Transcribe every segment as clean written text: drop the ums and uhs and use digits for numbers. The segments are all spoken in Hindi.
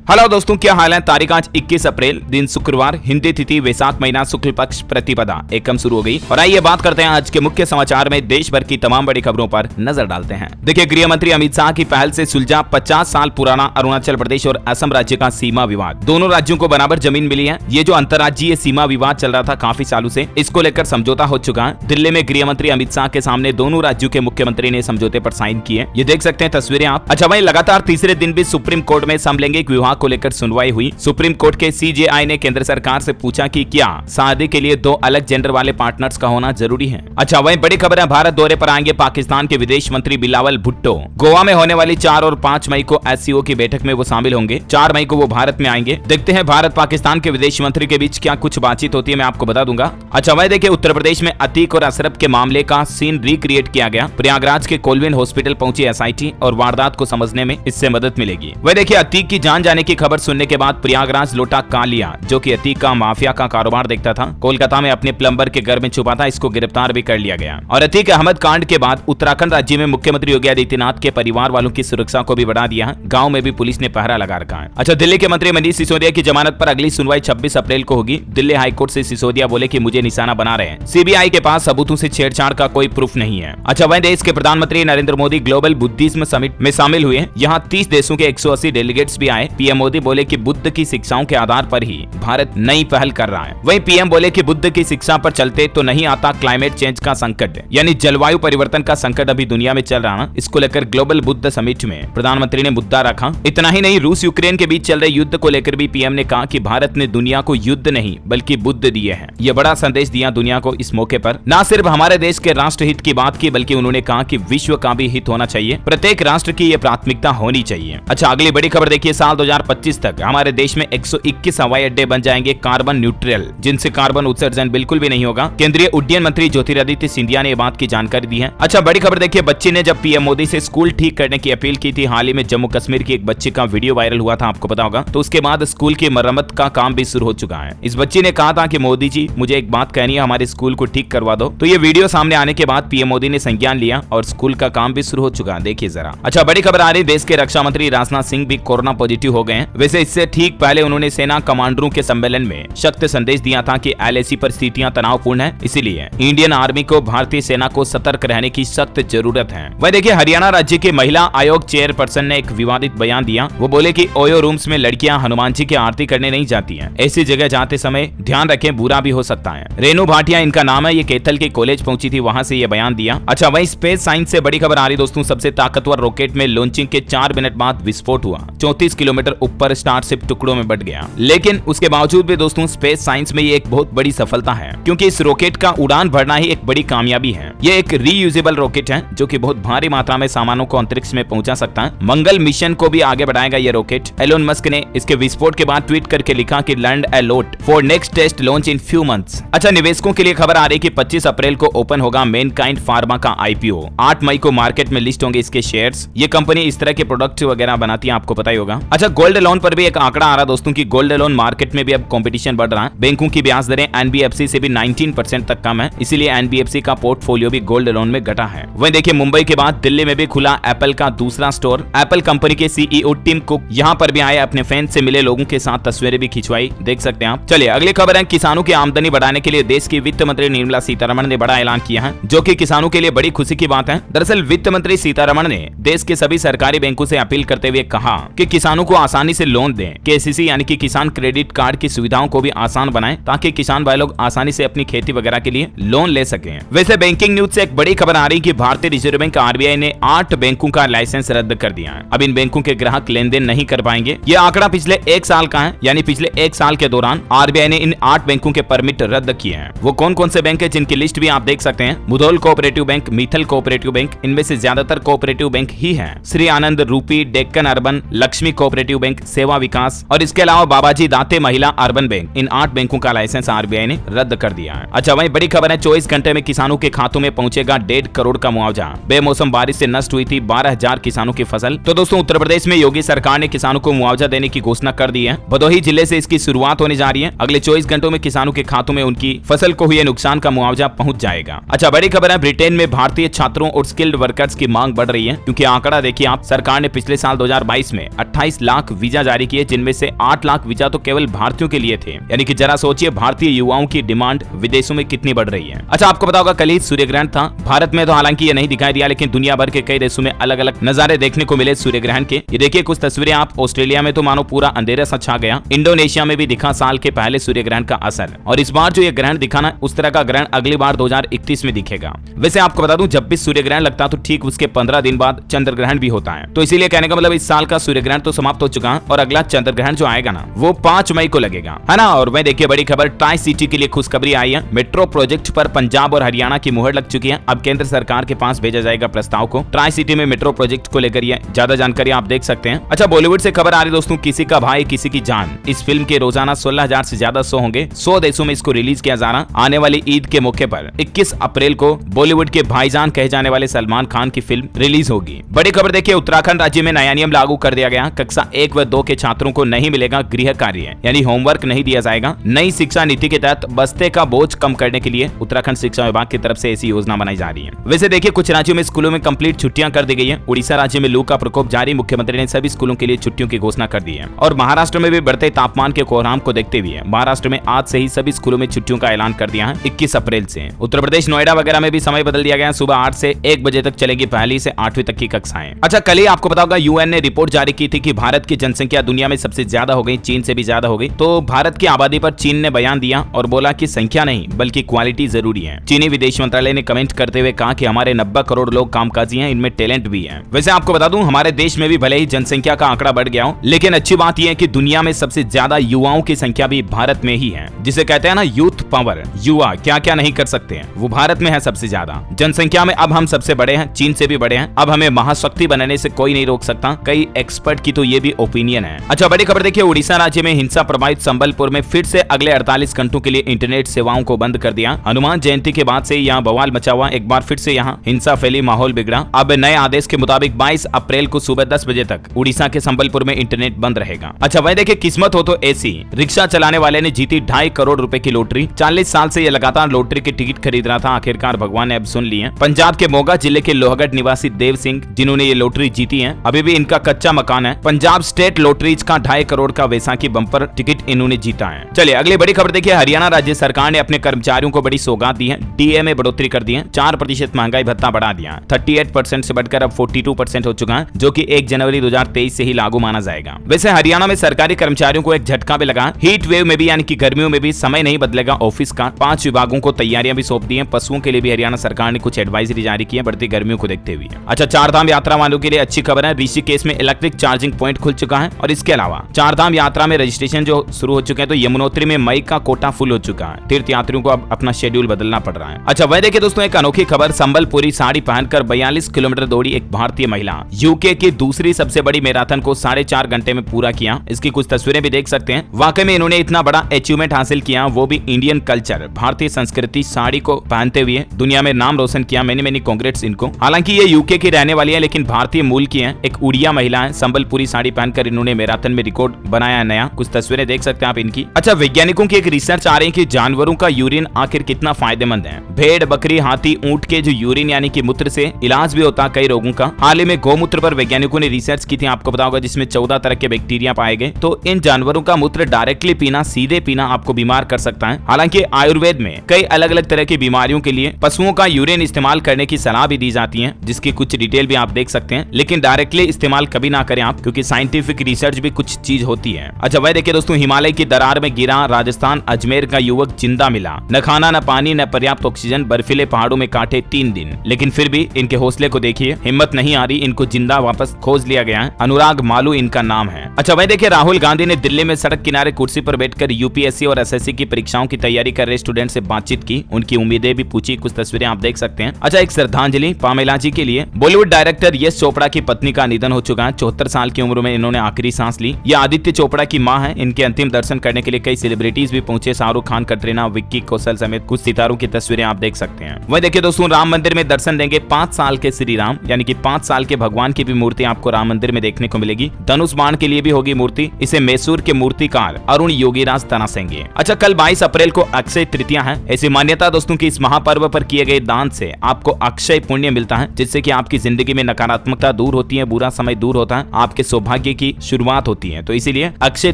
हेलो दोस्तों, क्या हाल है। तारीख आज 21 अप्रैल, दिन शुक्रवार, हिंदी तिथि वैशाख महीना शुक्ल पक्ष प्रतिपदा एकदम शुरू हो गई। और आइए बात करते हैं आज के मुख्य समाचार में देश भर की तमाम बड़ी खबरों पर नजर डालते हैं। देखिए, गृह मंत्री अमित शाह की पहल से सुलझा 50 साल पुराना अरुणाचल प्रदेश और असम राज्य का सीमा विवाद। दोनों राज्यों को बराबर जमीन मिली है। ये जो अंतर्राज्यीय सीमा विवाद चल रहा था काफी सालों से, इसको लेकर समझौता हो चुका है। दिल्ली में गृह मंत्री अमित शाह के सामने दोनों राज्यों के मुख्यमंत्री ने समझौते पर साइन किए। ये देख सकते हैं तस्वीरें आप। अच्छा, वहीं लगातार तीसरे दिन भी सुप्रीम कोर्ट में समलैंगिक विवाह को लेकर सुनवाई हुई। सुप्रीम कोर्ट के सीजेआई ने केंद्र सरकार से पूछा कि क्या शादी के लिए दो अलग जेंडर वाले पार्टनर्स का होना जरूरी है। अच्छा, वहीं बड़ी खबर है, भारत दौरे पर आएंगे पाकिस्तान के विदेश मंत्री बिलावल भुट्टो। गोवा में होने वाली 4 और 5 मई को एससीओ की बैठक में वो शामिल होंगे। 4 मई को वो भारत में आएंगे। देखते हैं भारत पाकिस्तान के विदेश मंत्री के बीच क्या कुछ बातचीत होती है, मैं आपको बता दूंगा। अच्छा, वह देखिए, उत्तर प्रदेश में अतीक और अशरफ के मामले का सीन रिक्रिएट किया गया। प्रयागराज के कोलविन हॉस्पिटल पहुंची एसआईटी और वारदात को समझने में इससे मदद मिलेगी। वह देखिए, अतीक की जान जाने की खबर सुनने के बाद प्रयागराज लौटा कालिया, जो कि अतीक का माफिया का कारोबार देखता था, कोलकाता में अपने प्लम्बर के घर में छुपा था। इसको गिरफ्तार भी कर लिया गया। और अतीक अहमद कांड के बाद उत्तराखंड राज्य में मुख्यमंत्री योगी आदित्यनाथ के परिवार वालों की सुरक्षा को भी बढ़ा दिया है। गांव में भी पुलिस ने पहरा लगा रखा है। अच्छा, दिल्ली के मंत्री मनीष सिसोदिया की जमानत पर अगली सुनवाई 26 अप्रैल को होगी। दिल्ली हाईकोर्ट से सिसोदिया बोले कि मुझे निशाना बना रहे हैं। सीबीआई के पास सबूतों से छेड़छाड़ का कोई प्रूफ नहीं है। अच्छा, वह देश के प्रधानमंत्री Narendra Modi global Buddhism summit में शामिल हुए। यहाँ 30 देशों के 180 डेलीगेट्स भी आए। पीएम मोदी बोले कि बुद्ध की शिक्षाओं के आधार पर ही भारत नई पहल कर रहा है। वहीं पीएम बोले कि बुद्ध की शिक्षा पर चलते तो नहीं आता क्लाइमेट चेंज का संकट, यानी जलवायु परिवर्तन का संकट अभी दुनिया में चल रहा है। इसको लेकर ग्लोबल बुद्ध समिट में प्रधानमंत्री ने मुद्दा रखा। इतना ही नहीं, रूस यूक्रेन के बीच चल रहे युद्ध को लेकर भी पीएम ने कहा कि भारत ने दुनिया को युद्ध नहीं बल्कि बुद्ध दिए हैं। यह बड़ा संदेश दिया दुनिया को इस मौके पर। न सिर्फ हमारे देश के राष्ट्र हित की बात की, बल्कि उन्होंने कहा कि विश्व का भी हित होना चाहिए। प्रत्येक राष्ट्र की यह प्राथमिकता होनी चाहिए। अच्छा, अगली बड़ी खबर देखिए, साल 2025 तक हमारे देश में 121 हवाई अड्डे बन जाएंगे कार्बन न्यूट्रल, जिनसे कार्बन उत्सर्जन बिल्कुल भी नहीं होगा। केंद्रीय उड्डयन मंत्री ज्योतिरादित्य सिंधिया ने ये बात की जानकारी दी है। अच्छा, बड़ी खबर देखिए, बच्ची ने जब पीएम मोदी से स्कूल ठीक करने की अपील की थी। हाल ही में जम्मू कश्मीर की एक बच्ची का वीडियो वायरल हुआ था, आपको पता होगा। तो उसके बाद स्कूल की मरम्मत का काम भी शुरू हो चुका है। इस बच्ची ने कहा था कि मोदी जी, मुझे एक बात कहनी है, हमारे स्कूल को ठीक करवा दो। तो ये वीडियो सामने आने के बाद पीएम मोदी ने संज्ञान लिया और स्कूल का काम भी शुरू हो चुका है। देखिए जरा। अच्छा, बड़ी खबर आ रही, देश के रक्षा मंत्री राजनाथ सिंह भी कोरोना पॉजिटिव हो गए हैं। वैसे इससे ठीक पहले उन्होंने सेना कमांडरों के सम्मेलन में सख्त संदेश दिया था कि एलएसी परिस्थितियां तनावपूर्ण है, इसीलिए इंडियन आर्मी को भारतीय सेना को सतर्क रहने की सख्त जरूरत है। वह देखिए, हरियाणा राज्य के महिला आयोग चेयरपर्सन ने एक विवादित बयान दिया। वो बोले कि ओयो रूम्स में लड़कियां हनुमान जी की आरती करने नहीं जाती हैं। ऐसी जगह जाते समय ध्यान रखें, बुरा भी हो सकता है। रेनू भाटिया इनका नाम है। ये कैथल के कॉलेज पहुंची थी, वहां से ये बयान दिया। अच्छा, वहीं स्पेस साइंस से बड़ी खबर आ रही दोस्तों, सबसे ताकतवर रॉकेट में लॉन्चिंग के 4 मिनट बाद विस्फोट हुआ। 34 किलोमीटर ऊपर स्टारशिप टुकड़ों में बट गया। लेकिन उसके बावजूद भी दोस्तों स्पेस साइंस में ये एक बहुत बड़ी सफलता है, क्योंकि इस रॉकेट का उड़ान भरना ही एक बड़ी कामयाबी है। ये एक रीयूजेबल रॉकेट है जो कि बहुत भारी मात्रा में सामानों को अंतरिक्ष में पहुंचा सकता है। मंगल मिशन को भी आगे बढ़ाएगा ये रॉकेट। एलोन मस्क ने इसके विस्फोट के बाद ट्वीट करके लिखा कि learn a lot for next test launch in few months. अच्छा, निवेशकों के लिए खबर आ रही कि 25 अप्रैल को ओपन होगा मैनकाइंड फार्मा का आईपीओ। 8 मई को मार्केट में लिस्ट होंगे इसके शेयर्स। ये कंपनी इस तरह के प्रोडक्ट वगैरह बनाती है, आपको पता ही होगा। अच्छा, गोल्ड लोन पर भी एक आंकड़ा आ रहा दोस्तों की गोल्ड लोन मार्केट में भी अब कंपटीशन बढ़ रहा है। बैंकों की ब्याज दरें एनबीएफसी से भी 19% तक कम है, इसीलिए एनबीएफसी का पोर्टफोलियो भी गोल्ड लोन में घटा है। वहीं देखिए, मुंबई के बाद दिल्ली में भी खुला एप्पल का दूसरा स्टोर। एप्पल कंपनी के सीईओ टिम कुक यहाँ पर भी आए, अपने फैंस से मिले, लोगों के साथ तस्वीरें भी खिंचवाई, देख सकते हैं आप। चलिए अगली खबर है, किसानों की आमदनी बढ़ाने के लिए देश की वित्त मंत्री निर्मला सीतारमण ने बड़ा ऐलान किया है, जो कि किसानों के लिए बड़ी खुशी की बात है। दरअसल वित्त मंत्री सीतारमण ने देश के सभी सरकारी बैंकों से अपील करते हुए कहा कि किसानों को आसानी से लोन दें। केसीसी यानी कि किसान क्रेडिट कार्ड की सुविधाओं को भी आसान बनाएं, ताकि किसान भाई लोग आसानी से अपनी खेती वगैरह के लिए लोन ले सकें। वैसे बैंकिंग न्यूज से एक बड़ी खबर आ रही कि भारतीय रिजर्व बैंक आरबीआई ने 8 बैंकों का लाइसेंस रद्द कर दिया है। अब इन बैंकों के ग्राहक लेन देन नहीं कर पाएंगे। ये आंकड़ा पिछले 1 साल का है, यानी पिछले 1 साल के दौरान आरबीआई ने इन 8 बैंकों के परमिट रद्द किए हैं। वो कौन कौन से बैंक है जिनकी लिस्ट भी आप देख सकते हैं। Mudhol cooperative bank, Mittal cooperative bank, इनमें से ज्यादातर कोऑपरेटिव बैंक ही है। श्री आनंद, रूपी, Deccan urban, Lakshmi cooperative bank, सेवा विकास और इसके अलावा बाबाजी दाते महिला अर्बन बैंक, इन 8 बैंकों का लाइसेंस आरबीआई ने रद्द कर दिया है। अच्छा, वहीं बड़ी खबर है, 24 घंटे में किसानों के खातों में पहुंचेगा 1.5 करोड़ का मुआवजा। बेमौसम बारिश से नष्ट हुई थी 12,000 किसानों की फसल। तो दोस्तों उत्तर प्रदेश में योगी सरकार ने किसानों को मुआवजा देने की घोषणा कर दी है। भदोही जिले से इसकी शुरुआत होने जा रही है। अगले 24 घंटों में किसानों के खातों में उनकी फसल को हुए नुकसान का मुआवजा पहुंच जाएगा। अच्छा, बड़ी खबर है, ब्रिटेन में भारतीय छात्रों और स्किल्ड वर्कर्स की मांग बढ़ रही है, क्योंकि आंकड़ा देखिए आप, सरकार ने पिछले साल 2022 में 28 लाख लाख वीजा जारी किए, जिनमें से 8 लाख वीजा तो केवल भारतीयों के लिए थे। यानी कि जरा सोचिए भारतीय युवाओं की डिमांड विदेशों में कितनी बढ़ रही है। अच्छा, आपको पता होगा कल ही सूर्य ग्रहण था। भारत में तो हालांकि ये नहीं दिखाई दिया, लेकिन दुनिया भर के कई देशों में अलग अलग नजारे देखने को मिले सूर्य ग्रहण के। ये देखिए कुछ तस्वीरें आप। ऑस्ट्रेलिया में तो मानो पूरा अंधेरा सा छा गया। इंडोनेशिया में भी दिखा साल के पहले सूर्य ग्रहण का असर। और इस बार जो ये ग्रहण दिखा ना, उस तरह का ग्रहण अगली बार 2031 में दिखेगा। वैसे आपको बता दूं, जब भी सूर्य ग्रहण लगता तो ठीक उसके 15 दिन बाद चंद्र ग्रहण भी होता है। तो इसीलिए कहने का मतलब इस साल का सूर्य ग्रहण तो समाप्त हो चुका है और अगला चंद्र ग्रहण जो आएगा ना, वो 5 मई को लगेगा, है ना। और वह देखिए बड़ी खबर, ट्राई सिटी के लिए खुशखबरी आई है। मेट्रो प्रोजेक्ट पर पंजाब और हरियाणा की मुहर लग चुकी है। अब केंद्र सरकार के पास भेजा जाएगा प्रस्ताव को। ट्राई सिटी में मेट्रो प्रोजेक्ट को लेकर ये ज्यादा जानकारी आप देख सकते हैं। अच्छा, बॉलीवुड से खबर आ रही दोस्तों, किसी का भाई किसी की जान। इस फिल्म के रोजाना 16,000 से ज्यादा शो होंगे। 100 देशों में इसको रिलीज किया जा रहा। आने वाली ईद के मौके पर 21 अप्रैल को बॉलीवुड के भाईजान कहे जाने वाले सलमान खान की फिल्म रिलीज होगी। बड़ी खबर देखिए, उत्तराखंड राज्य में नया नियम लागू कर दिया गया। कक्षा 1 व 2 के छात्रों को नहीं मिलेगा गृह कार्य, यानी होमवर्क नहीं दिया जाएगा। नई शिक्षा नीति के तहत बस्ते का बोझ कम करने के लिए उत्तराखंड शिक्षा विभाग की तरफ से ऐसी योजना बनाई जा रही है। वैसे देखिए कुछ राज्यों में स्कूलों में कंप्लीट छुट्टियां कर दी गई है। उड़ीसा राज्य में लू का प्रकोप जारी, मुख्यमंत्री ने सभी स्कूलों के लिए छुट्टियों की घोषणा कर दी है। और महाराष्ट्र में भी बढ़ते तापमान के कोहराम को देखते हुए महाराष्ट्र में आज से ही सभी स्कूलों में छुट्टियों का ऐलान कर दिया है 21 अप्रैल से। उत्तर प्रदेश नोएडा वगैरह में भी समय बदल दिया गया। सुबह 8 से 1 बजे तक चलेगी पहली से 8वीं तक की कक्षाएं। अच्छा, कल ही आपको पता होगा यूएन ने रिपोर्ट जारी की थी कि भारत की जनसंख्या दुनिया में सबसे ज्यादा हो गई, चीन से भी ज्यादा हो गई। तो भारत की आबादी पर चीन ने बयान दिया और बोला कि संख्या नहीं बल्कि क्वालिटी जरूरी है। चीनी विदेश मंत्रालय ने कमेंट करते हुए कहा कि हमारे 90 करोड़ लोग कामकाजी हैं, इनमें टैलेंट भी है। वैसे आपको बता दूं, हमारे देश में भी भले ही जनसंख्या का आंकड़ा बढ़ गया हो, लेकिन अच्छी बात यह है कि दुनिया में सबसे ज्यादा युवाओं की संख्या भी भारत में ही है। जिसे कहते हैं ना यूथ पावर। युवा क्या क्या नहीं कर सकते हैं, वो भारत में है सबसे ज्यादा। जनसंख्या में अब हम सबसे बड़े हैं, चीन से भी बड़े हैं। अब हमें महाशक्ति बनने से कोई नहीं रोक सकता। कई एक्सपर्ट की तो ये भी ओपिनियन है। अच्छा, बड़ी खबर देखिए, उड़ीसा राज्य में हिंसा प्रभावित संबलपुर में फिर से अगले 48 घंटों के लिए इंटरनेट सेवाओं को बंद कर दिया। हनुमान जयंती के बाद से यहाँ बवाल मचा हुआ। एक बार फिर से यहाँ हिंसा फैली, माहौल बिगड़ा। अब नए आदेश के मुताबिक 22 अप्रैल को सुबह 10 बजे तक उड़ीसा के संबलपुर में इंटरनेट बंद रहेगा। अच्छा, वह देखिए किस्मत हो तो ऐसी। रिक्शा चलाने वाले ने जीती 2.5 करोड़ रुपए की लॉटरी। 40 साल से ये लगातार लॉटरी के टिकट खरीद रहा था। आखिरकार भगवान ने अब सुन लिए। पंजाब के मोगा जिले के लोहगढ़ निवासी देव सिंह, जिन्होंने ये लॉटरी जीती है, अभी भी इनका कच्चा मकान है। पंजाब स्टेट लॉटरीज का 2.5 करोड़ का वैसाखी बम्पर टिकट इन्होंने जीता है। चलिए अगली बड़ी खबर देखिए, हरियाणा राज्य सरकार ने अपने कर्मचारियों को बड़ी सौगात दी है। डीए में बढ़ोतरी कर दी है। 4% महंगाई भत्ता बढ़ा दिया। 38% से बढ़कर अब 42% हो चुका है, जो कि 1 जनवरी 2023 से ही लागू माना जाएगा। वैसे हरियाणा में सरकारी कर्मचारियों को एक झटका भी लगा। हीट वेव में भी यानी कि गर्मियों में भी समय नहीं बदलेगा ऑफिस का। 5 विभागों को तैयारियां भी सौंप दी हैं। पशुओं के लिए भी हरियाणा सरकार ने कुछ एडवाइजरी जारी की है बढ़ती गर्मियों को देखते हुए। अच्छा, 4 धाम यात्रा वालों के लिए अच्छी खबर है। ऋषिकेश में इलेक्ट्रिक चार्जिंग पॉइंट खुल चुका है। और इसके अलावा 4 धाम यात्रा में रजिस्ट्रेशन जो शुरू हो चुके हैं, तो यमुनोत्री में मई का कोटा फुल हो चुका है। तीर्थ यात्रियों को अब अपना शेड्यूल बदलना पड़ रहा है। अच्छा, वह देखिए दोस्तों एक अनोखी खबर, संबलपुरी साड़ी पहनकर 42 किलोमीटर दौड़ी एक भारतीय महिला। यूके की दूसरी सबसे बड़ी मैराथन को 4.5 घंटे में पूरा किया। इसकी कुछ तस्वीरें भी देख सकते हैं। वाकई में इन्होंने इतना बड़ा अचीवमेंट हासिल किया, वो भी इंडियन कल्चर, भारतीय संस्कृति, साड़ी को पहनते हुए दुनिया में नाम रोशन किया। मैनी कांग्रेट्स इनको। हालांकि ये यूके की रहने वाली है, लेकिन भारतीय मूल की है। एक उड़िया महिला है। संबलपुरी साड़ी पहनकर इन्होंने मैराथन में रिकॉर्ड बनाया नया। कुछ तस्वीरें देख सकते हैं आप इनकी। अच्छा, वैज्ञानिकों की एक रिसर्च आ रही है कि जानवरों का यूरिन आखिर कितना फायदेमंद है। भेड़, बकरी, हाथी, ऊंट के जो यूरिन यानी कि मूत्र से इलाज भी होता है कई रोगों का। हाल ही में गौमूत्र पर वैज्ञानिकों ने रिसर्च की थी, आपको पता होगा, जिसमें 14 तरह के बैक्टीरिया पाए गए। तो इन जानवरों का मूत्र डायरेक्टली पीना, सीधे पीना आपको बीमार कर सकता है। हालांकि आयुर्वेद में कई अलग अलग तरह की बीमारियों के लिए पशुओं का यूरिन इस्तेमाल करने की सलाह भी दी जाती है, जिसकी कुछ डिटेल भी आप देख सकते हैं। लेकिन डायरेक्टली इस्तेमाल कभी ना करें आप, क्योंकि साइंटिफिक रिसर्च भी कुछ चीज होती है। अच्छा, वह देखिए दोस्तों, हिमालय की दरार में गिरा राजस्थान अजमेर का युवक जिंदा मिला। न खाना, न पानी, न पर्याप्त ऑक्सीजन, बर्फीले पहाड़ों में काटे 3 दिन, लेकिन फिर भी इनके हौसले को देखिए, हिम्मत नहीं आ रही। इनको जिंदा वापस खोज लिया गया है। अनुराग मालू इनका नाम है। अच्छा, वह देखिए, राहुल गांधी ने दिल्ली में सड़क किनारे कुर्सी पर बैठकर यूपीएससी और एसएससी की परीक्षाओं की तैयारी कर रहे स्टूडेंट से बातचीत की, उनकी उम्मीदें भी पूछी। कुछ तस्वीरें आप देख सकते हैं। अच्छा, एक श्रद्धांजलि पामेला जी के लिए। बॉलीवुड डायरेक्टर यश चोपड़ा की पत्नी का निधन हो चुका है। 74 साल की उम्र में इन्होंने आखिरी सांस ली। ये आदित्य चोपड़ा की मां है। इनके अंतिम दर्शन करने के लिए कई सेलिब्रिटीज भी पहुंचे। शाहरुख खान, कटरीना, विक्की कौशल समेत कुछ सितारों की तस्वीरें आप देख सकते हैं। वह देखिए दोस्तों, राम मंदिर में दर्शन देंगे 5 साल के श्री राम, यानी कि 5 साल के भगवान की भी मूर्ति आपको राम मंदिर में देखने को मिलेगी। धनुष बाण के लिए भी होगी मूर्ति। इसे मैसूर के मूर्तिकार अरुण योगीराज तरासेंगे। अच्छा, कल 22 अप्रैल को अक्षय तृतीया है। ऐसी मान्यता दोस्तों की इस महापर्व पर किए गए दान से आपको अक्षय पुण्य मिलता है, जिससे कि आपकी जिंदगी में नकारात्मकता दूर होती है, बुरा समय दूर होता है, आपके सौभाग्य की शुरुआत होती है। तो इसीलिए अक्षय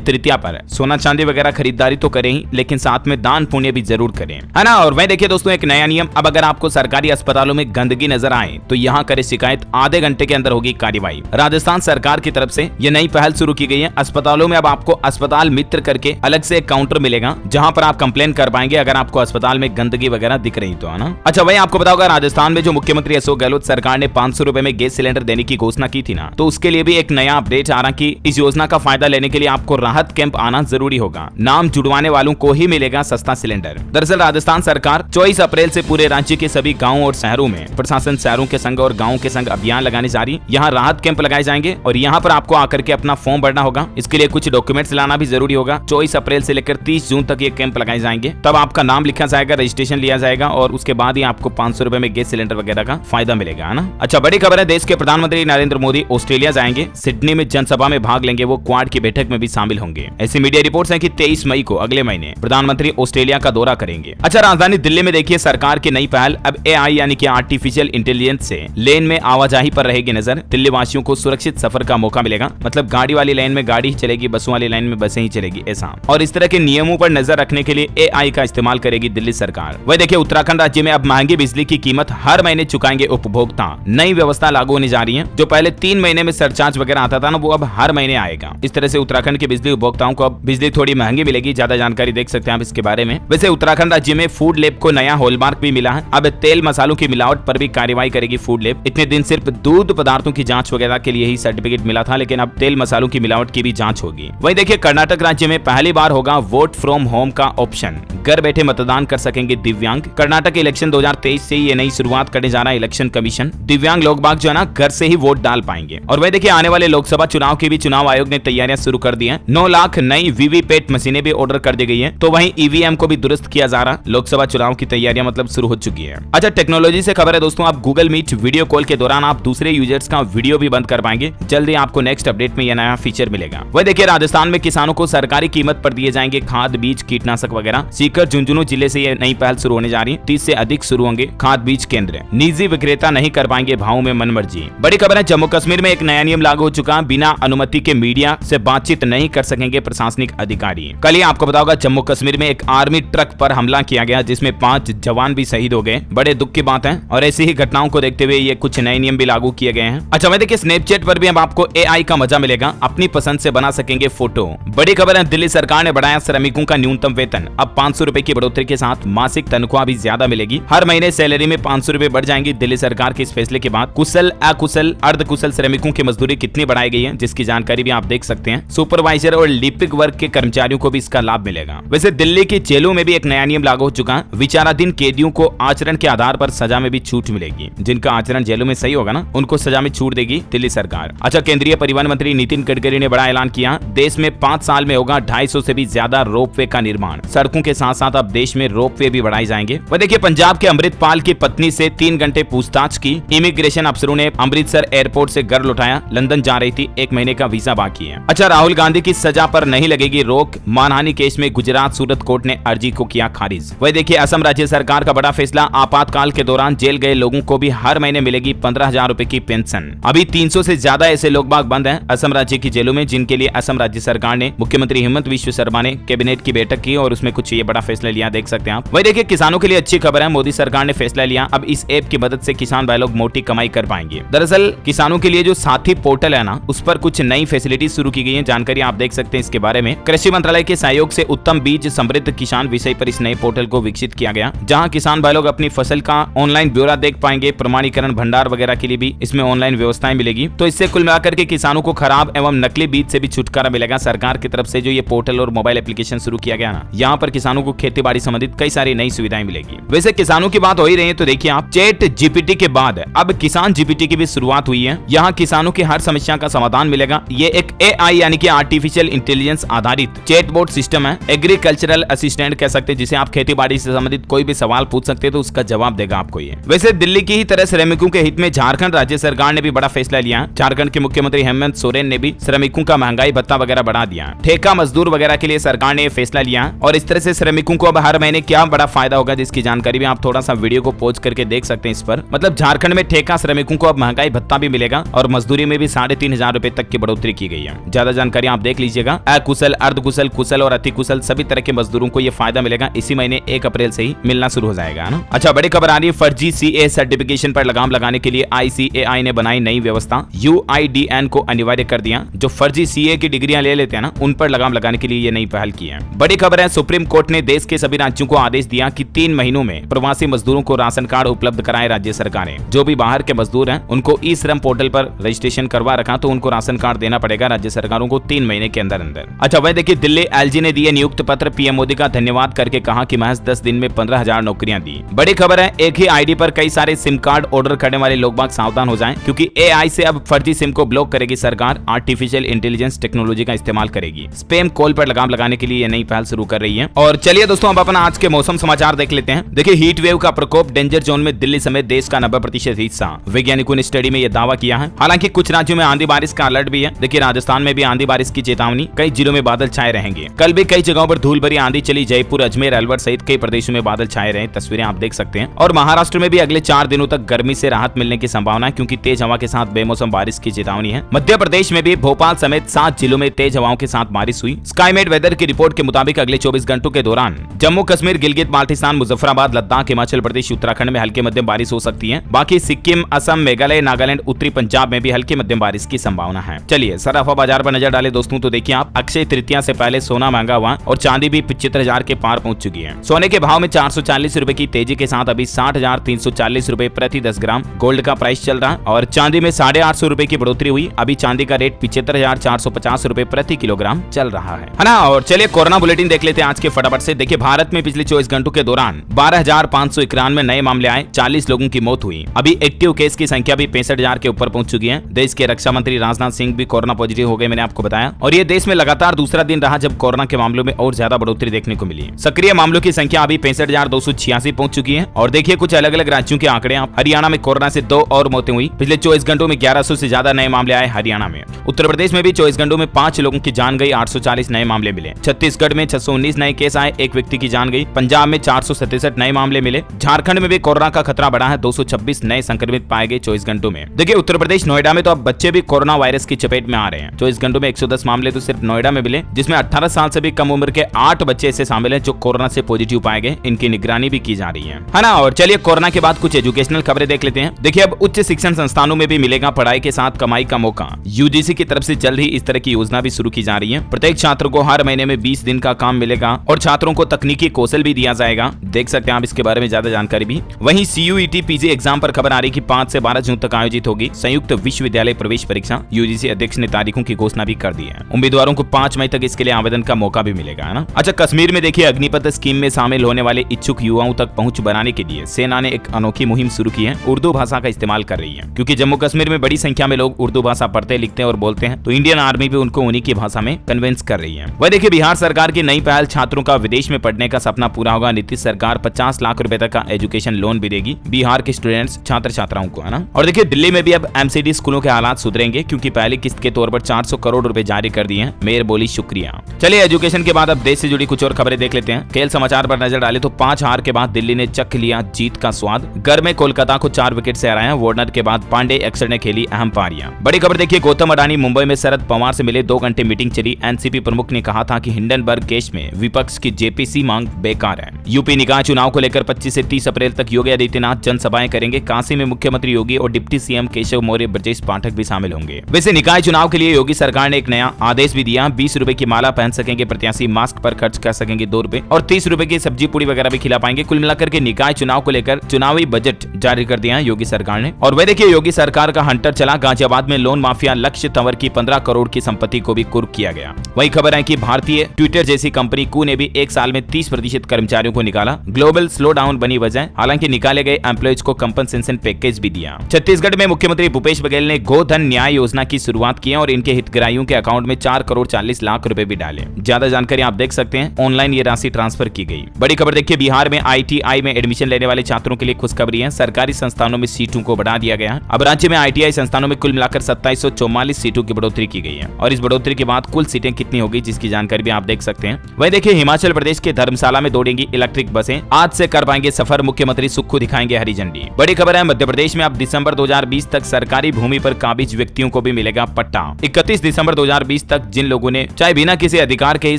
तृतीया पर सोना चांदी वगैरह खरीदारी तो करें ही, लेकिन साथ में दान पुण्य भी जरूर करें, है ना। और वह देखिए दोस्तों, एक नया नियम, अब अगर आपको सरकारी अस्पतालों में गंदगी नजर आए तो यहाँ करे शिकायत, आधे घंटे के अंदर होगी कार्रवाई। राजस्थान सरकार की तरफ से ये नई पहल शुरू की गई है। अस्पतालों में अब आपको अस्पताल मित्र करके अलग से एक काउंटर मिलेगा, जहां पर आप कंप्लेन कर पाएंगे अगर आपको अस्पताल में गंदगी वगैरह दिख रही तो, है ना। अच्छा, वही आपको बताऊंगा, राजस्थान में जो मुख्यमंत्री अशोक गहलोत सरकार ने 500 रुपए में गैस सिलेंडर देने की घोषणा की थी ना, तो उसके लिए भी एक नया अपडेट आ रहा कि इस योजना का फायदा लेने के लिए आपको राहत कैंप आना जरूरी होगा। नाम जुड़वाने वालों को ही मिलेगा सस्ता सिलेंडर। दरअसल राजस्थान सरकार 24 अप्रैल से पूरे राज्य के सभी गाँव और शहरों में प्रशासन शहरों के संग और गाँव के संग अभियान लगाने जा रही। यहाँ राहत कैंप लगाए जाएंगे और यहाँ पर आपको आकर के अपना फॉर्म भरना होगा। इसके लिए कुछ डॉक्यूमेंट्स लाना भी जरूरी होगा। 24 अप्रैल से लेकर 30 जून तक ये कैंप लगाए जाएंगे। तब आपका नाम लिखा जाएगा, रजिस्ट्रेशन लिया जाएगा और उसके बाद ही आपको 500 रुपए में गैस सिलेंडर वगैरह का फायदा मिलेगा, है ना। अच्छा, बड़ी खबर है, देश के प्रधानमंत्री नरेंद्र मोदी ऑस्ट्रेलिया जाएंगे। सिडनी में जनसभा में भाग लेंगे, वो क्वाड की बैठक में भी शामिल होंगे। ऐसी मीडिया रिपोर्ट्स हैं कि 23 मई को अगले महीने प्रधानमंत्री ऑस्ट्रेलिया का दौरा करेंगे। अच्छा, राजधानी दिल्ली में देखिए सरकार की नई पहल, अब AI यानी कि आर्टिफिशियल इंटेलिजेंस से लेन में आवाजाही पर रहेगी नजर। दिल्ली वासियों को सुरक्षित सफर का मौका मिलेगा, मतलब गाड़ी वाली लाइन में गाड़ी चलेगी, बसों वाली लाइन में बसें ही चलेगी, ऐसा। और इस तरह के नियमों पर नजर रखने के लिए AI का इस्तेमाल करेगी दिल्ली सरकार। वह देखिए, उत्तराखंड राज्य में अब महंगी बिजली की कीमत हर महीने चुकाएंगे उपभोक्ता। नई व्यवस्था लागू होने जा रही है। जो पहले 3 महीने में सरचार्ज वगैरह आता था ना, वो अब हर महीने आएगा। इस तरह से उत्तराखंड के बिजली उपभोक्ताओं को अब बिजली थोड़ी महंगी मिलेगी। ज्यादा जानकारी देख सकते हैं आप इसके बारे में। वैसे उत्तराखंड राज्य में फूड लैब को नया हॉलमार्क भी मिला है। अब तेल मसालों की मिलावट पर भी कार्रवाई करेगी फूड लैब। इतने दिन सिर्फ दूध पदार्थों की जांच वगैरह के लिए ही सर्टिफिकेट मिला था, लेकिन अब तेल मसालों की मिलावट की भी जांच होगी। वहीं देखिए, कर्नाटक राज्य में पहली बार होगा वोट फ्रॉम होम का ऑप्शन। घर बैठे मतदान कर सकेंगे दिव्यांग। कर्नाटक इलेक्शन 2023 से ये नई शुरुआत करने जा रहा है इलेक्शन कमीशन। दिव्यांग लोग बाग जो है ना, घर से ही वोट डाल पाएंगे। और वही देखिए, आने वाले लोकसभा चुनाव की भी चुनाव आयोग ने तैयारियां शुरू कर दी हैं। 9 लाख नई वीवीपैट मशीनें भी ऑर्डर कर दी गई है। तो वहीं EVM को भी दुरुस्त किया जा रहा। लोकसभा चुनाव की तैयारियां मतलब शुरू हो चुकी है। अच्छा, टेक्नोलॉजी से खबर है दोस्तों, आप गूगल मीट वीडियो कॉल के दौरान आप दूसरे यूजर्स का वीडियो भी बंद कर पाएंगे। जल्दी आपको नेक्स्ट अपडेट में यह नया फीचर मिलेगा। वही देखिए, राजस्थान में किसानों को सरकारी कीमत पर दिए जाएंगे खाद, बीज, कीटनाशक वगैरह। सीकर, झुंझुनू जिले से यह नई पहल शुरू होने जा रही है। 30 से अधिक शुरू होंगे खाद बीज केंद्र। निजी विक्रेता नहीं कर पाएंगे भावों में मनमर्जी। बड़ी खबर है, जम्मू कश्मीर में एक नया नियम लागू हो चुका। बिना अनुमति के मीडिया से बातचीत नहीं कर सकेंगे प्रशासनिक अधिकारी। कल ही आपको बताऊंगा, जम्मू कश्मीर में एक आर्मी ट्रक पर हमला किया गया, जिसमें 5 जवान भी शहीद हो गए। बड़े दुख की बात है। और ऐसी ही घटनाओं को देखते हुए ये कुछ नए नियम भी लागू किए गए हैं। अच्छा, वह देखिए, स्नैपचैट पर भी अब आपको AI का मजा मिलेगा। अपनी पसंद से बना सकेंगे फोटो। बड़ी खबर है, दिल्ली सरकार ने बढ़ाया श्रमिकों का न्यूनतम वेतन। अब 500 रुपए की बढ़ोतरी के साथ मासिक तनख्वाह भी ज्यादा मिलेगी। हर महीने सैलरी में 500 रुपए बढ़ जाएंगी। दिल्ली सरकार के इस फैसले के बाद कुशल, अकुशल, अर्धकुशल श्रमिकों की मजदूरी कितनी बढ़ाई गई है, जिसकी जानकारी भी आप देख सकते हैं। सुपरवाइजर और लिपिक वर्ग के कर्मचारियों को भी इसका लाभ मिलेगा। वैसे दिल्ली की जेलों में भी एक नया नियम लागू हो चुका है। विचाराधीन कैदियों को आचरण के आधार पर सजा में भी छूट मिलेगी। जिनका आचरण जेलों में सही होगा ना, उनको सजा में छूट देगी दिल्ली सरकार। अच्छा, केंद्रीय परिवहन मंत्री नितिन गडकरी ने बड़ा ऐलान किया। देश में 5 साल में होगा 250 से भी ज्यादा रोपवे का निर्माण। सड़कों के साथ साथ अब देश में रोपवे भी बढ़ाए जाएंगे। वह देखिए, पंजाब के अमृतपाल की पत्नी से 3 घंटे पूछताछ की। इमिग्रेशन अफसरों ने अमृतसर एयरपोर्ट से घर लौटाया। लंदन जा रही थी, 1 महीने का वीजा बाकी है। अच्छा, राहुल गांधी की सजा पर नहीं लगेगी रोक। मानहानि केस में गुजरात सूरत कोर्ट ने अर्जी को किया खारिज। वह देखिए, असम राज्य सरकार का बड़ा फैसला। आपातकाल के दौरान जेल गए लोगों को भी हर महीने मिलेगी 15,000 रुपए की पेंशन। अभी 300 से ज्यादा ऐसे लोग बाग बंद हैं असम राज्य की जेलों में, जिनके लिए असम राज्य सरकार ने मुख्यमंत्री हेमंत विश्व शर्मा ने कैबिनेट की बैठक की और उसमें कुछ ये बड़ा फैसला लिया, देख सकते हैं आप। वही देखिए, किसानों के लिए अच्छी खबर है। मोदी सरकार ने फैसला लिया, अब इस ऐप की मदद से किसान भाई लोग मोटी कमाई कर पाएंगे। दरअसल किसानों के लिए जो साथी पोर्टल है ना, उस पर कुछ नई फैसिलिटी शुरू की गई है। जानकारी आप देख सकते हैं इसके बारे में। कृषि मंत्रालय के सहयोग से उत्तम बीज समृद्ध किसान विषय पर इस नए पोर्टल को विकसित किया गया, जहां किसान भाई लोग अपनी फसल का ऑनलाइन ब्यौरा देख पाएंगे। प्रमाणीकरण, भंडार वगैरह के लिए भी इसमें ऑनलाइन व्यवस्थाएं मिलेगी। तो इससे कुल मिलाकर के किसानों को खराब एवं नकली बीज से भी छुटकारा मिलेगा। सरकार की तरफ से जो ये पोर्टल और मोबाइल एप्लीकेशन शुरू किया गया ना, यहाँ पर किसानों को खेती बाड़ी संबंधित कई सारी नई सुविधाएं मिलेगी। वैसे किसानों की बात हो ही रही है, तो देखिए आप, चैट जीपीटी के बाद अब किसान जीपीटी की भी शुरुआत हुई है। यहाँ किसानों की हर समस्या का समाधान मिलेगा। ये एक AI यानी कि आर्टिफिशियल इंटेलिजेंस आधारित चैटबॉट सिस्टम है। एग्रीकल्चरल असिस्टेंट कह सकते हैं, जिसे आप खेती बाड़ी से संबंधित कोई भी सवाल पूछ सकते हैं तो उसका जवाब देगा आपको ये। वैसे दिल्ली की ही तरह श्रमिकों के हित में झारखंड राज्य सरकार ने भी बड़ा फैसला लिया। झारखंड के मुख्यमंत्री हेमंत सोरेन ने भी श्रमिकों का महंगाई भत्ता वगैरह बढ़ा दिया। ठेका मजदूर वगैरह के लिए सरकार ने फैसला लिया और इस तरह से श्रमिकों को अब हर महीने क्या बड़ा फायदा होगा, जिसकी जानकारी भी आप थोड़ा सा वीडियो को पॉज करके देख सकते हैं इस पर। मतलब झारखंड में ठेका श्रमिकों को अब महंगाई भत्ता भी मिलेगा और मजदूरी में भी 3,500 रुपए तक की बढ़ोतरी की गई है। ज्यादा जानकारी आप देख लीजिएगा। अकुशल, अर्धकुशल, कुशल और अति कुशल सभी तरह के मजदूरों को ये फायदा मिलेगा। इसी महीने 1 अप्रैल से ही मिलना शुरू हो जाएगा ना। अच्छा, बड़ी खबर आ रही है, फर्जी सीए सर्टिफिकेशन पर लगाम लगाने के लिए ICAI ने बनाई नई व्यवस्था। UIDN को अनिवार्य कर दिया। जो फर्जी सीए की डिग्रियां ले लेते हैं ना, उन पर लगाम लगाने के लिए ये नई पहल की है। बड़ी खबर है, सुप्रीम कोर्ट ने देश के सभी राज्यों को आदेश दिया कि 3 महीनों में प्रवासी मजदूरों को राशन कार्ड उपलब्ध कराए राज्य सरकारें। जो भी बाहर के मजदूर हैं उनको ई श्रम पोर्टल पर रजिस्ट्रेशन करवा रखा तो उनको राशन कार्ड देना पड़ेगा राज्य सरकारों को 3 महीने के अंदर अंदर। अच्छा, वह देखिए, दिल्ली LG ने दिए नियुक्त पत्र। PM मोदी का धन्यवाद करके कहा कि महज 10 दिन में 15,000 नौकरियां दी। बड़ी खबर है, एक ही आईडी पर कई सारे सिम कार्ड ऑर्डर करने वाले लोग बाग सावधान हो जाएं, क्योंकि AI से अब फर्जी सिम को ब्लॉक करेगी सरकार। आर्टिफिशियल इंटेलिजेंस टेक्नोलॉजी का इस्तेमाल करेगी। स्पैम कॉल पर लगाम लगाने के लिए ये नई पहल शुरू कर रही है। और चलिए दोस्तों, अब अपना आज के मौसम समाचार देख लेते हैं। देखिए, हीट वेव का प्रकोप, डेंजर जोन में दिल्ली समेत देश का 90% हिस्सा। वैज्ञानिकों ने स्टडी में यह दावा किया है। हालांकि कुछ राज्यों में आंधी बारिश का अलर्ट भी है। देखिए, राजस्थान में भी आंधी बारिश की चेतावनी। कई जिलों में बादल छाए रहेंगे। कल भी कई जगहों पर धूल भरी आंधी चली। जयपुर, अजमेर, अलवर सहित कई प्रदेशों में बादल छाए रहे। तस्वीरें आप देख सकते हैं। और महाराष्ट्र में भी अगले 4 दिनों तक गर्मी से राहत मिलने की संभावना है, क्योंकि तेज हवा के साथ बेमौसम बारिश की चेतावनी है। मध्य प्रदेश में भी भोपाल समेत 7 जिलों में तेज हवाओं के साथ बारिश हुई। स्काईमेट वेदर की रिपोर्ट के मुताबिक अगले 24 घंटों के दौरान जम्मू कश्मीर, गिलगित बाल्टिस्तान, मुजफ्फराबाद, लद्दाख, हिमाचल प्रदेश, उत्तराखंड में हल्की मध्यम बारिश हो सकती है। बाकी सिक्किम, असम, मेघालय, नागालैंड, उत्तरी पंजाब में भी हल्की मध्यम बारिश की संभावना है। चलिए सराफा बाजार पर नजर डाले दोस्तों, तो देखिए आप, अक्षय तृतीया से पहले सोना महंगा हुआ और चांदी भी 75,000 के पार पहुंच चुकी है। सोने के भाव में 440 रुपए की तेजी के साथ अभी 60,340 रुपए प्रति 10 ग्राम गोल्ड का प्राइस चल रहा है। और चांदी में 850 रुपए की बढ़ोतरी हुई। अभी चांदी का रेट 75,450 रुपए प्रति किलोग्राम चल रहा है ना। और चलिए कोरोना बुलेटिन देख लेते हैं आज के फटाफट से। देखिए, भारत में पिछले 24 घंटों के दौरान 12,591 नए मामले आए। 40 लोगों की मौत हुई। अभी एक्टिव केस की संख्या भी 65,000 के ऊपर पहुंच चुकी है। देश के रक्षा मंत्री राजनाथ सिंह भी कोरोना पॉजिटिव हो गए, मैंने आपको बताया। और ये देश में लगातार दूसरा दिन रहा जब कोरोना के मामलों में और ज्यादा बढ़ोतरी देखने को मिली। सक्रिय मामलों की संख्या अभी 65,286 पहुंच चुकी है। और देखिए कुछ अलग अलग राज्यों के आंकड़े। हरियाणा में कोरोना से 2 और मौतें हुई। पिछले 24 घंटों में 1100 से ज्यादा नए मामले आए हरियाणा में। उत्तर प्रदेश में भी 24 घंटों में 5 लोगों की जान गई। 840 नए मामले मिले। छत्तीसगढ़ में 619 नए केस आए, 1 व्यक्ति की जान गई। पंजाब में 467 नए मामले मिले। झारखंड में भी कोरोना का खतरा बढ़ा है। 226 नए संक्रमित पाए गए 24 घंटों में। देखिए, उत्तर प्रदेश नोएडा में तो अब बच्चे भी कोरोना वायरस की चपेट में आ रहे हैं। 24 घंटों में 110 मामले तो सिर्फ नोएडा में मिले, जिसमें 18 साल से भी कम उम्र के 8 बच्चे ऐसे शामिल हैं जो कोरोना से पॉजिटिव पाए गए। इनकी निगरानी भी की जा रही है ना। और चलिए कोरोना के बाद कुछ एजुकेशनल खबरें देख लेते हैं। देखिए, अब उच्च शिक्षण संस्थानों में भी मिलेगा पढ़ाई के साथ कमाई का मौका। UGC की तरफ से जल्द ही इस तरह की योजना भी शुरू की जा रही है। प्रत्येक छात्र को हर महीने में 20 दिन का काम मिलेगा और छात्रों को तकनीकी कौशल भी दिया जाएगा। देख सकते हैं आप इसके बारे में ज्यादा जानकारी भी। वहीं CUET PG एग्जाम पर खबर आ रही कि 5 से 12 जून तक आयोजित होगी संयुक्त विश्वविद्यालय प्रवेश परीक्षा। UGC अध्यक्ष ने तारीखों की घोषणा भी कर दी है। उम्मीदवारों को 5 मई तक इसके लिए आवेदन का मौका भी मिलेगा ना। अच्छा, कश्मीर में देखिए, अग्निपथ स्कीम में शामिल होने वाले इच्छुक युवाओं तक पहुंच बनाने के लिए सेना ने एक अनोखी मुहिम शुरू की है। उर्दू भाषा का इस्तेमाल कर रही है, क्योंकि जम्मू कश्मीर में बड़ी संख्या में लोग उर्दू भाषा पढ़ते, लिखते और बोलते हैं। तो इंडियन आर्मी भी उनको उन्हीं की भाषा में कन्विंस कर रही है। वह देखिए, बिहार सरकार की नई पहल, छात्रों का विदेश में पढ़ने का सपना पूरा होगा। नीतीश सरकार 50 लाख रुपए तक का एजुकेशन लोन भी देगी बिहार के स्टूडेंट्स, छात्र छात्राओं को, है ना। और देखिए, दिल्ली में भी अब MCD स्कूलों के हालात सुधरेंगे, क्योंकि पहली किस्त के तौर पर 400 करोड़ रुपए जारी कर दिए हैं। मेयर बोली शुक्रिया। चलिए एजुकेशन के बाद अब देश से जुड़ी कुछ और खबरें देख लेते हैं। खेल समाचार पर नजर डाले तो 5 हार के बाद दिल्ली ने चख लिया जीत का स्वाद। घर में कोलकाता को 4 विकेट से हराया। वार्नर के बाद पांडे, अक्षर ने खेली अहम पारियां। बड़ी खबर देखिए, गौतम अडानी मुंबई में शरद पवार से मिले। 2 घंटे मीटिंग चली। एनसीपी प्रमुख ने कहा था कि हिंडनबर्ग केस में विपक्ष की JPC मांग बेकार है। यूपी निकाय चुनाव को लेकर 25 से 30 अप्रैल तक योगी आदित्यनाथ जनसभाएं करेंगे। काशी में मुख्यमंत्री योगी और डिप्टी CM केशव मौर्य, ब्रजेश पाठक भी शामिल होंगे। वैसे निकाय चुनाव के लिए योगी सरकार ने एक नया आदेश भी दिया। 20 रुपए की माला पहन सकेंगे प्रत्याशी, मास्क पर खर्च कर सकेंगे 2 रुपए और 30 रुपए की सब्जी पूरी वगैरह भी खिला पाएंगे। कुल मिलाकर के निकाय चुनाव को लेकर चुनावी बजट जारी कर दिया है योगी सरकार ने। और वह देखिए, योगी सरकार का हंटर चला। गाजियाबाद में लोन माफिया लक्ष्य तंवर की 15 करोड़ की संपत्ति को भी कुर्क किया गया। वही खबर है कि भारतीय ट्विटर जैसी कंपनी कू ने भी 1 साल में 30% कर्मचारियों को निकाला। ग्लोबल स्लो डाउन बनी वजह। हालांकि निकाले गए एम्प्लॉयज को कंपनसेशन पैकेज भी दिया। छत्तीसगढ़ में मुख्यमंत्री भूपेश बघेल ने गोधन न्याय योजना की शुरुआत की और इनके हितग्राहियों के अकाउंट में 4 करोड़ 40 लाख रुपए भी डाले। ज्यादा जानकारी आप देख सकते हैं। ऑनलाइन ये राशि ट्रांसफर की गई। बड़ी खबर देखिए, बिहार में ITI में एडमिशन लेने वाले छात्रों के लिए खुशखबरी है। सरकारी संस्थानों में सीटों को बढ़ा दिया गया। अब राज्य में ITI संस्थानों में कुल मिलाकर 2744 सीटों की बढ़ोतरी की गई है। और इस बढ़ोतरी के बाद कुल सीटें कितनी होगी, जिसकी जानकारी भी आप देख सकते हैं। वही देखिए, हिमाचल प्रदेश के धर्मशाला में दौड़ेंगी इलेक्ट्रिक बसें। आज से कर पाएंगे सफर। मुख्यमंत्री सुक्खू दिखाएंगे हरी झंडी। बड़ी खबर है, मध्य प्रदेश में अब दिसंबर 2020 तक सरकारी भूमि पर काबिज व्यक्तियों को भी मिलेगा पट्टा। 31 दिसंबर 2020 तक जिन लोगों ने चाहे बिना किसी अधिकार के ही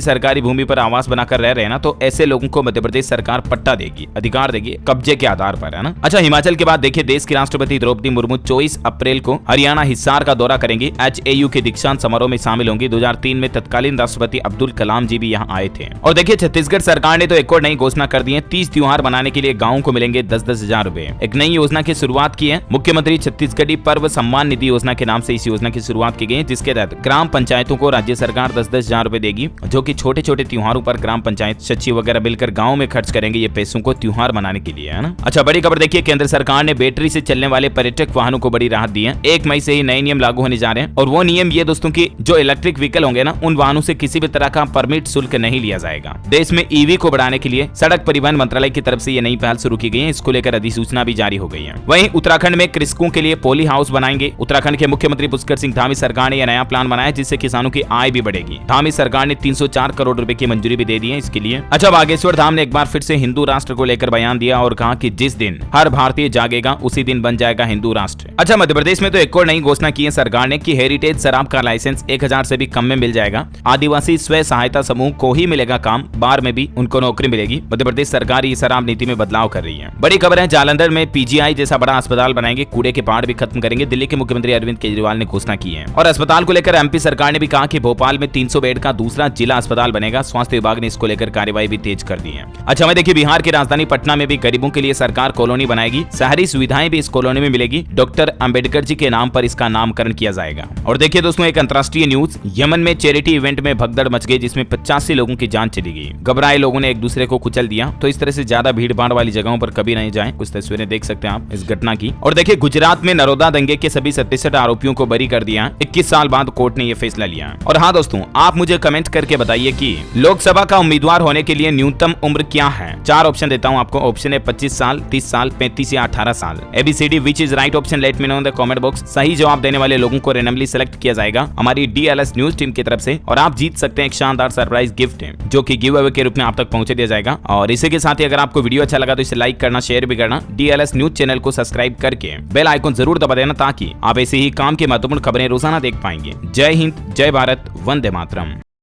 सरकारी भूमि पर आवास बनाकर रह रहे हैं ना, तो ऐसे लोगों को मध्य प्रदेश सरकार पट्टा देगी, अधिकार देगी कब्जे के आधार पर, है ना। अच्छा, हिमाचल के बाद देखिए देश की राष्ट्रपति द्रौपदी मुर्मू 24 अप्रैल को हरियाणा हिसार का दौरा करेंगी। HAU के दीक्षांत समारोह में शामिल होंगी। 2003 में तत्कालीन राष्ट्रपति अब्दुल कलाम जी भी यहाँ आए थे। और देखिए छत्तीसगढ़ सरकार ने तो एक और नई घोषणा कर दी है। 30 त्योहार मनाने के लिए गाँव को मिलेंगे 10-10 हजार रुपए। एक नई योजना की शुरुआत की है। मुख्यमंत्री छत्तीसगढ़ी पर्व सम्मान निधि योजना के नाम से इस योजना की शुरुआत की गई है, जिसके तहत ग्राम पंचायतों को राज्य सरकार 10-10 हजार रुपए देगी, जो कि छोटे छोटे त्योहारों पर ग्राम पंचायत सचिव वगैरह मिलकर गाँव में खर्च करेंगे ये पैसों को त्योहार मनाने के लिए, है ना। अच्छा, बड़ी खबर देखिए, केंद्र सरकार ने बैटरी से चलने वाले पर्यटक वाहनों को बड़ी राहत दी है। 1 मई से ही नए नियम लागू होने जा रहे हैं। और वो नियम ये दोस्तों की जो इलेक्ट्रिक व्हीकल होंगे ना, उन वाहनों से किसी भी तरह का परमिट शुल्क नहीं लिया जाएगा। देश में EV को बढ़ाने के लिए सड़क परिवहन मंत्रालय की तरफ से ये नई पहल शुरू की गई है। इसको लेकर अधिसूचना भी जारी हो गई है। वहीं उत्तराखंड में कृषकों के लिए पॉली हाउस बनाएंगे। उत्तराखंड के मुख्यमंत्री पुष्कर सिंह धामी सरकार ने यह नया प्लान बनाया, जिससे किसानों की आय भी बढ़ेगी। धामी सरकार ने 304 करोड़ रुपए की मंजूरी भी दे दी है इसके लिए। अच्छा, बागेश्वर धाम ने एक बार फिर से हिंदू राष्ट्र को लेकर बयान दिया और कहा कि जिस दिन हर भारतीय जागेगा उसी दिन बन जाएगा हिंदू राष्ट्र। अच्छा, मध्य प्रदेश में तो एक और नई घोषणा की है सरकार ने कि हेरिटेज शराब का लाइसेंस 1000 से भी कम में मिल जाएगा। आदिवासी स्व सहायता समूह को ही मिलेगा काम, बार में भी उनको नौकरी मिलेगी। मध्य प्रदेश सरकार ये शराब नीति में बदलाव कर रही है। बड़ी खबर है, जालंधर में PGI जैसा बड़ा अस्पताल बनाएंगे, कूड़े के पहाड़ भी खत्म करेंगे। दिल्ली के मुख्यमंत्री अरविंद केजरीवाल ने घोषणा की है। और अस्पताल को लेकर MP सरकार ने भी कहा कि भोपाल में 300 बेड का दूसरा जिला अस्पताल बनेगा। स्वास्थ्य विभाग ने इसको लेकर कार्यवाही भी तेज कर दी है। अच्छा, मैं देखिए बिहार की राजधानी पटना में भी गरीबों के लिए सरकार कॉलोनी बनाएगी। शहरी सुविधाएं भी इस कॉलोनी में मिलेगी। डॉक्टर अंबेडकर जी के नाम पर इसका नामकरण किया जाएगा। और देखिए दोस्तों, एक अंतर्राष्ट्रीय न्यूज, यमन में चैरिटी इवेंट में भगदड़ मच गई, जिसमें 85 लोगों की जान चली गई। घबराए लोगों ने एक दूसरे को कुचल दिया। तो इस तरह से ज्यादा भीड़ भाड़ वाली जगहों पर कभी नहीं जाएं। कुछ तस्वीरें देख सकते हैं आप इस घटना की। और देखिए गुजरात में नरोदा दंगे के सभी 67 आरोपियों को बरी कर दिया। 21 साल बाद कोर्ट ने यह फैसला लिया। और हाँ दोस्तों, आप मुझे कमेंट करके बताइए कि लोकसभा का उम्मीदवार होने के लिए न्यूनतम उम्र क्या है। 4 ऑप्शन देता हूं आपको। ऑप्शन है 25 साल, 30 साल, 35 या 18 साल। ABCD which is right option, let me know in the comment box. सही जवाब देने वाले लोगों को रैंडमली सेलेक्ट किया जाएगा हमारी DLS न्यूज टीम की तरफ से। और आप जीत सकते हैं एक शानदार सरप्राइज गिफ्ट, जो कि गिव अवे के रूप में आप तक पहुंचा दिया जाएगा। और इसी के साथ ही अगर आपको वीडियो अच्छा लगा तो इसे लाइक करना, शेयर भी करना। DLS न्यूज चैनल को सब्सक्राइब करके बेल आइकन जरूर दबा देना, ताकि आप ऐसे ही काम की महत्वपूर्ण खबरें रोजाना देख पाएंगे। जय हिंद, जय भारत, वंदे मातरम।